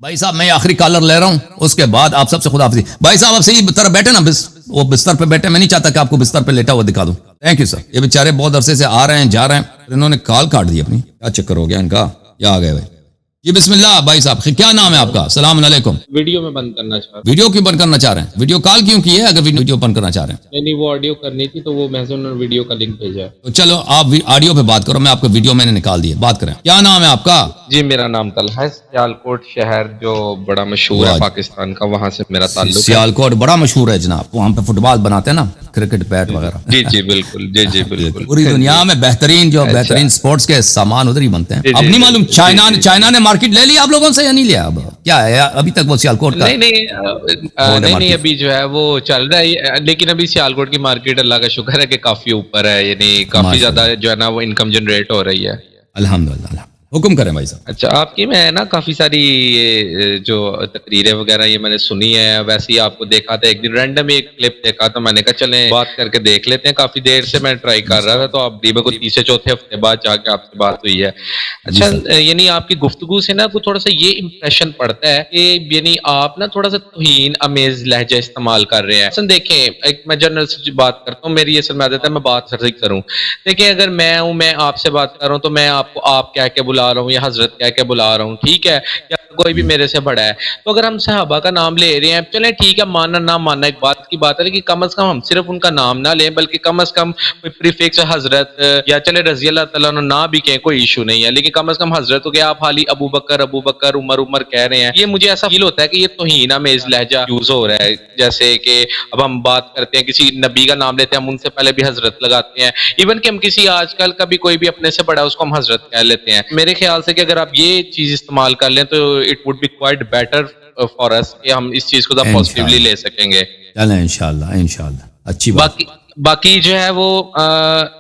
بھائی صاحب میں آخری کالر لے رہا ہوں، اس کے بعد آپ سب سے خدا حافظ. بھائی صاحب آپ صحیح طرح بیٹھے نا، وہ بستر پہ بیٹھے، میں نہیں چاہتا کہ آپ کو بستر پہ لیٹا ہوا دکھا دوں. Thank you sir. یہ بیچارے بہت عرصے سے آ رہے ہیں جا رہے ہیں، انہوں نے کال کاٹ دی اپنی، کیا چکر ہو گیا ان کا، کیا آ گئے بھائی. جی بسم اللہ بھائی صاحب، کیا نام ہے آپ کا؟ السلام علیکم. ویڈیو میں بند کرنا چاہ رہا ہوں. ویڈیو کیوں بند کرنا چاہ رہے ہیں؟ ویڈیو کال کیوں کی ہے اگر ویڈیو بند کرنا چاہ رہے ہیں؟ نہیں وہ آڈیو کرنی تھی تو وہ محض انہوں نے ویڈیو کا لنک بھیجا ہے. تو چلو آپ آڈیو پہ بات کرو، میں آپ کو ویڈیو میں نے نکال دی ہے، بات کریں. کیا نام ہے آپ کا؟ جی میرا نام طلحہ ہے، سیالکوٹ شہر جو بڑا مشہور ہے پاکستان کا، وہاں سے میرا تعلق ہے. سیالکوٹ بڑا مشہور ہے جناب، وہاں پہ فٹ بال بناتے ہیں نا، کرکٹ بیٹ وغیرہ. جی جی بالکل، جی جی بالکل. پوری دنیا میں بہترین بہترین سپورٹس کے سامان ادھر ہی بنتے ہیں. اب نہیں معلوم چائنا نے مارکیٹ لے لیا آپ لوگوں سے یا نہیں لیا؟ اب کیا ہے ابھی تک وہ سیالکوٹ کا؟ نہیں ابھی جو ہے وہ چل رہا ہے، لیکن ابھی سیالکوٹ کی مارکیٹ اللہ کا شکر ہے کہ کافی اوپر ہے، یعنی کافی زیادہ جو ہے نا وہ انکم جنریٹ ہو رہی ہے. الحمدللہ. حکم کریں بھائی صاحب. اچھا آپ کی میں نا کافی ساری جو تقریریں وغیرہ یہ میں نے سنی ہے، ویسے ہی آپ کو دیکھا تھا ایک دن رینڈم ایک کلپ دیکھا تو میں نے کہا چلیں بات کر کے دیکھ لیتے ہیں. کافی دیر سے میں ٹرائی کر رہا تھا تو آپ قریباً کوئی تیسرے چوتھے ہفتے بعد جا کے آپ سے بات ہوئی ہے. اچھا یعنی آپ کی گفتگو سے نا تھوڑا سا یہ امپریشن پڑتا ہے کہ یعنی آپ نا تھوڑا سا توہین امیز لہجہ استعمال کر رہے ہیں. اصل دیکھیں ایک میں جنرل سے بات کرتا ہوں، میری اصل میں عادت ہے میں بات سر سے کروں. دیکھیں اگر میں ہوں، میں آپ سے بات کر رہا ہوں تو میں آپ کو آپ کہہ کے بلا رہا ہوں یا حضرت کہہ کے بلا رہا ہوں، ٹھیک ہے، یا کوئی بھی میرے سے بڑا ہے. تو اگر ہم صحابہ کا نام لے رہے ہیں چلیں ٹھیک ہے، ماننا نہ ماننا ایک بات کی بات ہے، لیکن کم از کم ہم صرف ان کا نام نہ لیں بلکہ کم از کم کوئی پریفکس حضرت یا چلے رضی اللہ تعالیٰ عنہ نہ بھی کہیں کوئی ایشو نہیں ہے، لیکن کم از کم حضرت ہو گیا، آپ حالی ابو بکر عمر کہہ رہے ہیں. یہ مجھے ایسا فیل ہوتا ہے کہ یہ توہین امیز لہجہ یوز ہو رہا ہے. جیسے کہ اب ہم بات کرتے ہیں کسی نبی کا نام لیتے ہیں ہم ان سے پہلے بھی حضرت لگاتے ہیں، ایون کہ ہم کسی آج کل کا بھی کوئی بھی اپنے سے بڑا اس کو ہم حضرت کہہ لیتے ہیں. میرے خیال سے کہ اگر آپ یہ چیز استعمال کر لیں تو it would be quite better for us کہ ہم اس چیز کو پازیٹیولی لے سکیں گے. چلیں انشاءاللہ اچھی بات. باقی جو ہے وہ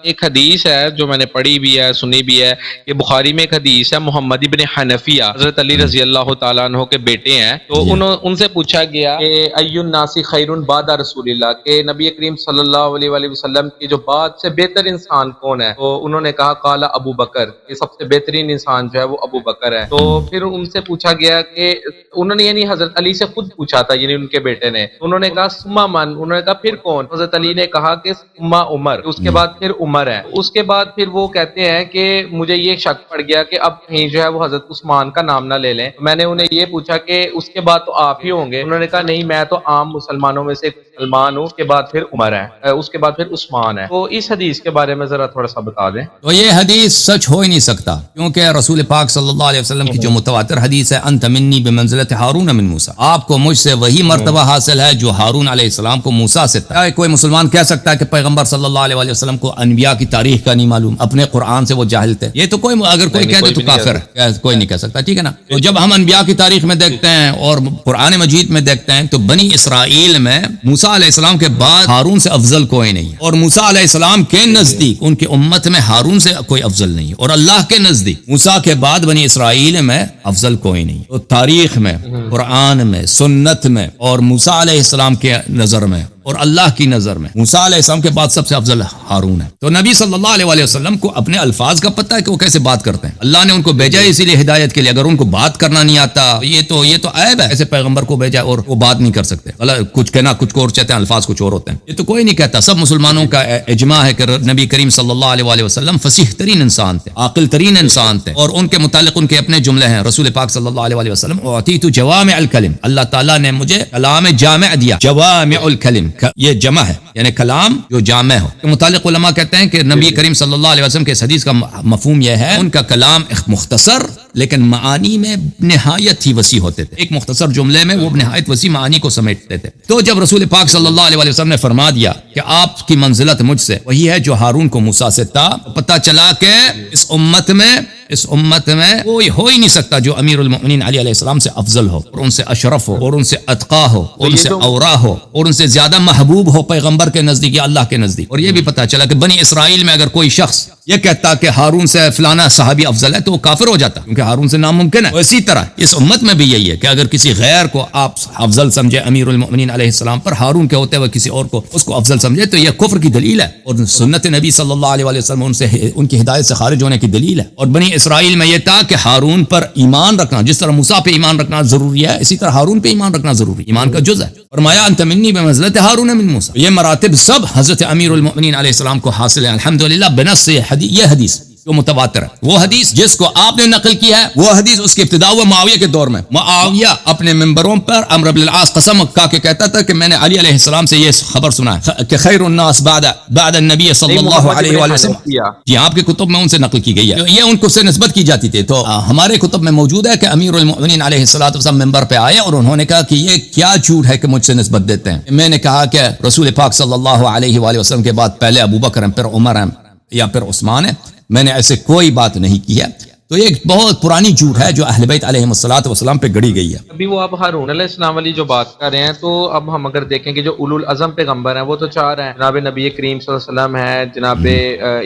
ایک حدیث ہے جو میں نے پڑھی بھی ہے سنی بھی ہے، کہ بخاری میں ایک حدیث ہے، محمد ابن حنفیہ حضرت علی رضی اللہ تعالیٰ عنہ کے بیٹے ہیں. تو ان سے پوچھا گیا کہ ای الناس خیر بعد رسول اللہ، کہ نبی کریم صلی اللہ علیہ وآلہ وسلم کی جو بعد سے بہتر انسان کون ہے؟ تو انہوں نے کہا قال ابو بکر، کہ سب سے بہترین انسان جو ہے وہ ابو بکر ہے. تو پھر ان سے پوچھا گیا کہ انہوں نے یعنی حضرت علی سے خود پوچھا تھا، یعنی ان کے بیٹے نے. انہوں نے کہا ثم من، انہوں نے کہا پھر کون؟ حضرت علی نے کہا کہ ثم عمر، اس کے بعد پھر عمر ہے. اس کے بعد پھر وہ کہتے ہیں کہ مجھے یہ شک پڑ گیا کہ اب کہیں جو ہے وہ حضرت عثمان کا نام نہ لے لیں. میں نے انہیں یہ پوچھا کہ اس کے بعد تو آپ ہی ہوں گے؟ انہوں نے کہا نہیں میں تو عام مسلمانوں میں سے مسلمان ہوں. اس کے بعد پھر عمر ہے، اس کے بعد پھر عثمان ہے. تو اس حدیث کے بارے میں ذرا تھوڑا سا بتا دیں. تو یہ حدیث سچ ہو ہی نہیں سکتا، کیونکہ رسول پاک صلی اللہ علیہ وسلم کی جو متواتر حدیث ہے انت منی بمنزلت ہارون من موسیٰ، آپ کو مجھ سے وہی مرتبہ حاصل ہے جو ہارون علیہ السلام کو موسیٰ سے تھا. کوئی مسلمان کہہ سکتا ہے کہ پیغمبر صلی اللہ علیہ وسلم کو انبیاء کی تاریخ کا نہیں معلوم، اپنے قرآن سے وہ جاہل تھے؟ یہ تو کوئی اگر کوئی کہہ دے تو کافر ہے، کوئی نہیں کہہ سکتا، ٹھیک ہے نا. تو جب ہم انبیاء کی تاریخ میں دیکھتے ہیں اور قرآن مجید میں دیکھتے ہیں تو بنی اسرائیل میں موسیٰ علیہ السلام کے بعد ہارون سے افضل کوئی نہیں ہے، اور موسیٰ علیہ السلام کے نزدیک ان کی امت میں ہارون سے کوئی افضل نہیں ہے، اور اللہ کے نزدیک موسیٰ کے بعد بنی اسرائیل میں افضل کوئی نہیں. تو تاریخ میں، قرآن میں، سنت میں، اور موسیٰ علیہ السلام کے نظر میں اور اللہ کی نظر میں موسیٰ علیہ السلام کے بعد سب سے افضل ہارون ہے. تو نبی صلی اللہ علیہ وسلم کو اپنے الفاظ کا پتہ ہے کہ وہ کیسے بات کرتے ہیں. اللہ نے ان کو بھیجا ہے اسی لیے ہدایت کے لیے. اگر ان کو بات کرنا نہیں آتا یہ تو عیب ہے، ایسے پیغمبر کو بھیجا اور وہ بات نہیں کر سکتے، کچھ کہنا کچھ کو اور چاہتے ہیں، الفاظ کچھ اور ہوتے ہیں. یہ تو کوئی نہیں کہتا، سب مسلمانوں کا اجماع ہے کہ نبی کریم صلی اللہ علیہ وسلم فصیح ترین انسان تھے، عاقل ترین انسان تھے، اور ان کے متعلق ان کے اپنے جملے ہیں. رسول پاک صلی اللہ علیہ وسلم اعطیت جوامع الکلم، اللہ تعالیٰ نے مجھے کلام جامع دیا. جوامع الکلم یہ جمع ہے یعنی کلام جو جامع ہو. کے متعلق علماء کہتے ہیں کہ نبی کریم صلی اللہ علیہ وسلم کے اس حدیث کا مفہوم یہ ہے ان کا کلام مختصر لیکن معانی میں نہایت ہی وسیع ہوتے تھے. ایک مختصر جملے میں وہ نہایت وسیع معانی کو سمیٹتے تھے. تو جب رسول پاک صلی اللہ علیہ وسلم نے فرما دیا کہ آپ کی منزلت مجھ سے وہی ہے جو ہارون کو موسیٰ سے تھا، پتہ چلا کہ اس امت میں کوئی ہو ہی نہیں سکتا جو امیر المؤمنین علی علیہ السلام سے افضل ہو اور ان سے اشرف ہو اور ان سے اتقا ہو اور ان سے اورا ہو اور ان سے زیادہ محبوب ہو پیغمبر کے نزدیک یا اللہ کے نزدیک. اور یہ بھی پتہ چلا کہ بنی اسرائیل میں اگر کوئی شخص یہ کہتا کہ ہارون سے فلانا صحابی افضل ہے تو وہ کافر ہو جاتا، کیونکہ ہارون سے ناممکن ہے. اسی طرح اس امت میں بھی یہی ہے کہ اگر کسی غیر کو آپ افضل سمجھے امیر المؤمنین علیہ السلام پر، ہارون کے ہوتے ہوئے کسی اور کو اس کو افضل سمجھے، تو یہ کفر کی دلیل ہے، اور سنت نبی صلی اللہ علیہ وسلم ان کی ہدایت سے خارج ہونے کی دلیل ہے. اور بنی اسرائیل میں یہ تھا کہ ہارون پر ایمان رکھنا، جس طرح موسیٰ پہ ایمان رکھنا ضروری ہے، اسی طرح ہارون پہ ایمان رکھنا ضروری، ایمان کا جز ہے. فرمایا انت منی بمنزلت ہارون من موسیٰ. یہ مراتب سب حضرت امیر المؤمنین علیہ السلام کو حاصل ہیں الحمدللہ بنص یہ حدیث جو متواتر ہے. وہ حدیث جس کو آپ نے نقل کیا ہے، وہ حدیث اس کی ابتدا ہوا معاویہ کے دور میں. معاویہ اپنے منبروں پر عمرو بن العاص قسم کھا کے کہتا تھا کہ میں نے علی علیہ السلام سے یہ خبر سنا ہے کہ خیر الناس بعد النبی صلی اللہ علیہ وآلہ وسلم. جی آپ کے کتب میں ان سے نقل کی گئی ہے، یہ ان کو سے نسبت کی جاتی تھی. تو ہمارے کتب میں موجود ہے کہ امیر المؤمنین علیہ السلام منبر پہ آئے اور انہوں نے کہا کہ یہ کیا جھوٹ ہے کہ مجھ سے نسبت دیتے ہیں. میں نے کہا کہ رسول پاک صلی اللہ علیہ وآلہ وسلم کے بعد پہلے ابو بکر ہیں، پھر عمر ہیں یا پھر عثمان ہے، میں نے ایسے کوئی بات نہیں کی ہے. تو یہ ایک بہت پرانی جھوٹ ہے جو اہل بیت علیہم الصلوۃ والسلام پہ گڑی گئی ہے. ابھی وہ آپ ہارون علیہ السلام والی جو بات کر رہے ہیں، تو اب ہم اگر دیکھیں کہ جو اولو العزم پیغمبر ہیں وہ تو چار ہیں، جناب نبی کریم صلی اللہ علیہ وسلم ہے، جناب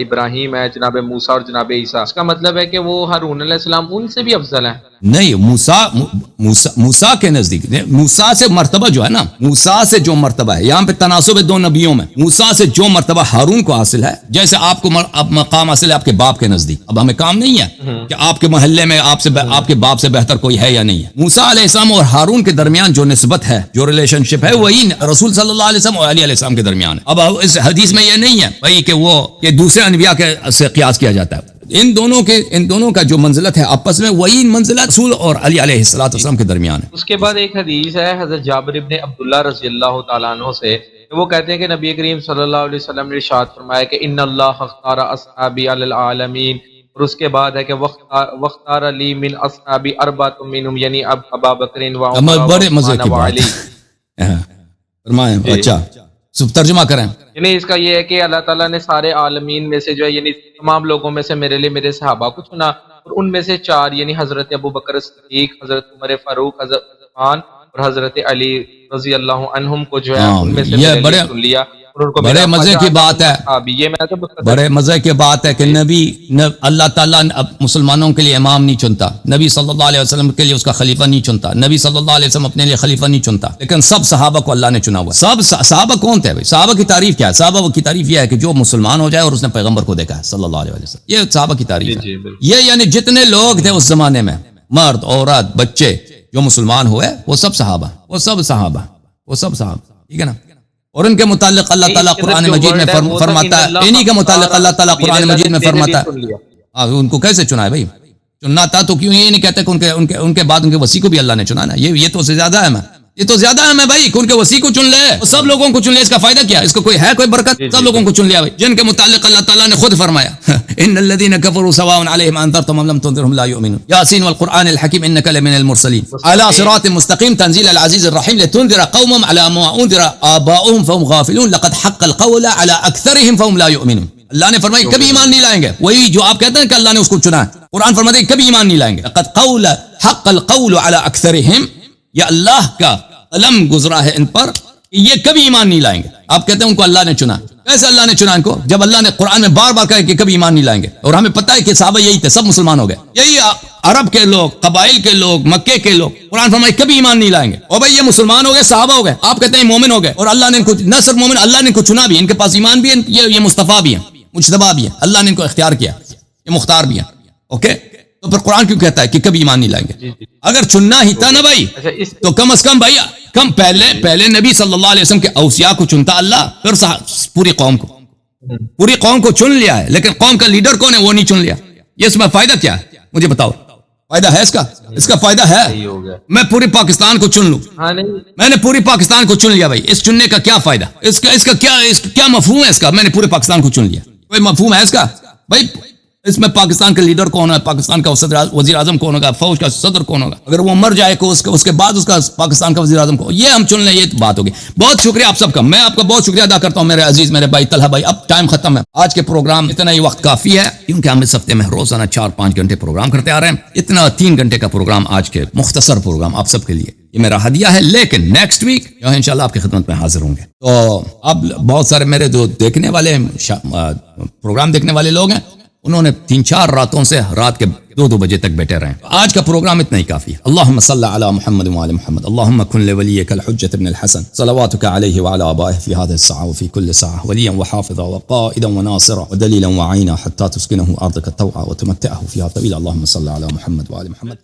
ابراہیم ہے، جناب موسیٰ اور جناب عیسیٰ. اس کا مطلب ہے کہ وہ ہارون علیہ السلام ان سے بھی افضل ہیں؟ نہیں، موسیٰ کے نزدیک، موسیٰ سے مرتبہ جو ہے نا، موسیٰ سے جو مرتبہ ہے، یہاں پہ تناسب ہے دو نبیوں میں. موسیٰ سے جو مرتبہ ہارون کو حاصل ہے، جیسے آپ کو مقام حاصل ہے آپ کے باپ کے نزدیک. اب ہمیں کام نہیں ہے کہ آپ کے محلے میں آپ کے باپ سے بہتر کوئی ہے یا نہیں ہے. موسیٰ علیہ السلام اور ہارون کے درمیان جو نسبت ہے، جو ریلیشن شپ ہے، وہی رسول صلی اللہ علیہ وسلم اور علی علیہ السلام کے درمیان ہے. اب اس حدیث میں یہ نہیں ہے بھائی کہ وہ کہ دوسرے انبیاء کے سے قیاس کیا جاتا ہے. ان دونوں کا جو منزلت ہے آپس میں، وہی منزلت رسول اور علی علیہ السلام کے درمیان ہے. اس کے بعد ایک حدیث ہے حضرت جابر ابن عبداللہ رضی اللہ تعالیٰ عنہ سے، وہ کہتے ہیں کہ نبی کریم صلی اللہ علیہ وسلم نے ارشاد فرمایا کہ ان اللہ اختار اصحابی علی العالمین، اور اس کے بعد ہے کہ وختار علی من اصحابی اربعۃ منہم، یعنی ابا بکر و عمر بڑے مزے کی بات فرمائیں. اچھا ترجمہ کریں. یعنی اس کا یہ ہے کہ اللہ تعالیٰ نے سارے عالمین میں سے جو ہے، یعنی تمام لوگوں میں سے میرے لیے میرے صحابہ کو چنا، اور ان میں سے چار یعنی حضرت ابو بکر صدیق، حضرت عمر فاروق، حضرت عثمان اور حضرت علی رضی اللہ عنہم کو جو ہے ان میں سے میرے لیے چن لیا. بڑے مزے کی بات ہے، بڑے مزے کی بات ہے کہ اللہ تعالیٰ مسلمانوں کے لیے امام نہیں چنتا، نبی صلی اللہ علیہ وسلم کے لیے اس کا خلیفہ نہیں چنتا، نبی صلی اللہ علیہ وسلم اپنے لیے خلیفہ نہیں چنتا، لیکن سب صحابہ کو اللہ نے چنا ہوا. سب صحابہ کون تھے بھائی؟ صحابہ کی تعریف کیا ہے؟ صحابہ کی تعریف یہ ہے کہ جو مسلمان ہو جائے اور اس نے پیغمبر کو دیکھا ہے صلی اللہ علیہ وسلم، یہ صحابہ کی تعریف ہے. یہ یعنی جتنے لوگ تھے اس زمانے میں، مرد عورت بچے جو مسلمان ہوئے، وہ سب صحابہ، ٹھیک ہے نا. اور ان کے متعلق اللہ تعالیٰ قرآن مجید میں فرماتا ہے، انہی کے متعلق اللہ تعالیٰ قرآن مجید میں فرماتا ہے. ان کو کیسے چنا ہے بھائی؟ چننا تھا تو کیوں یہ نہیں کہتے کہ ان کے بعد ان کے وصی کو بھی اللہ نے چنا نا؟ یہ تو زیادہ ہے، یہ تو زیادہ ہے بھائی کہ ان کے وصی کو چن لے، سب لوگوں کو چن لے. اس کا فائدہ کیا ہے؟ اس کو کوئی ہے کوئی برکت؟ سب لوگوں کو چن لیا بھائی، جن کے متعلق اللہ تعالیٰ نے خود فرمایا ان الذين كفروا سواء عليهم انذرتهم ام لم تنذرهم لا يؤمنون ياسين والقران الحكيم انك لمن المرسلين على صراط مستقيم تنزيل العزيز الرحيم لتنذر قوما على ما انذر آباؤهم فهم غافلون لقد حق القول على اكثرهم فهم لا يؤمنون. اللہ نے فرمایا کبھی ایمان نہیں لائیں گے. وہی جو آپ کہتے ہیں کہ اللہ نے اس کو چنا ہے، قرآن فرماتا ہے کبھی ایمان نہیں لائیں گے. لقد حق القول على اكثرهم، یہ اللہ کا قلم گزرا ہے ان پر کہ یہ کبھی ایمان نہیں لائیں گے. آپ کہتے ہیں ان کو اللہ نے چنا. کیسے اللہ نے چنا ان کو؟ جب اللہ نے قرآن میں بار بار کہا کہ کبھی ایمان نہیں لائیں گے، اور ہمیں پتہ ہے کہ صحابہ یہی تھے، سب مسلمان ہو گئے. یہی عرب کے لوگ، قبائل کے لوگ، مکے کے لوگ، قرآن فرمائے کبھی ایمان نہیں لائیں گے. اور بھائی یہ مسلمان ہو گئے، صحابہ ہو گئے، آپ کہتے ہیں مومن ہو گئے، اور اللہ نے ان کو نہ صرف مومن، اللہ نے ان کو چنا بھی، ان کے پاس ایمان بھی ہے، یہ مصطفیٰ بھی ہیں، مجتبیٰ بھی ہیں، اللہ نے ان کو اختیار کیا، یہ مختار بھی ہیں. اوکے، تو پھر قرآن کیوں کہتا ہے کہ کبھی ایمان نہیں لائیں گے؟ اگر چننا ہی تھا نا بھائی تو کم از کم بھائی پہلے نبی صلی اللہ علیہ وسلم کے اوصیاء کو چنتا اللہ، پھر پوری قوم کو چن لیا ہے، لیکن قوم کا لیڈر کون ہے وہ نہیں چن لیا. یہ اس میں فائدہ کیا ہے مجھے بتاؤ؟ فائدہ ہے اس کا فائدہ ہے میں پوری پاکستان کو چن لوں؟ میں نے پوری پاکستان کو چن لیا بھائی، اس چننے کا کیا فائدہ؟ اس کا کیا مفہوم ہے اس کا؟ میں نے پورے پاکستان کو چن لیا، کوئی مفہوم ہے اس کا بھائی؟ اس میں پاکستان کا لیڈر کون ہے، پاکستان کا وزیر اعظم کون ہوگا، فوج کا صدر کون ہوگا، اگر وہ مر جائے کو اس کے بعد اس کا پاکستان کا وزیر اعظم کو یہ ہم چن لیں، یہ بات ہوگی. بہت شکریہ آپ سب کا، میں آپ کا بہت شکریہ ادا کرتا ہوں میرے عزیز میرے بھائی طلحہ بھائی. اب ٹائم ختم ہے، آج کے پروگرام اتنا ہی وقت کافی ہے، کیونکہ ہم اس ہفتے میں روزانہ 4-5 گھنٹے پروگرام کرتے آ رہے ہیں. اتنا 3 گھنٹے کا پروگرام آج کے مختصر پروگرام آپ سب کے لیے یہ میرا ہدیہ ہے. لیکن نیکسٹ ویک جو ہے انشاءاللہ آپ کی خدمت میں حاضر ہوں گے. تو اب بہت سارے میرے جو دیکھنے والے پروگرام دیکھنے والے لوگ ہیں انہوں نے 3-4 راتوں سے رات کے 2 بجے تک بیٹھے رہے. آج کا پروگرام اتنا ہی کافی ہے. اللہم صلی علی محمد وعلی محمد. اللہم کن لولیک الحجۃ ابن الحسن صلواتک علیہ وعلی آبائہ فی هذه الساعة وفی کل ساعة ولیا وحافظا وقائدا وناصرا ودلیلا وعینا حتی تسکنہ ارضک طوعا وتمتعہ فیہا طویلا. اللہم صلی علی محمد وعلی محمد.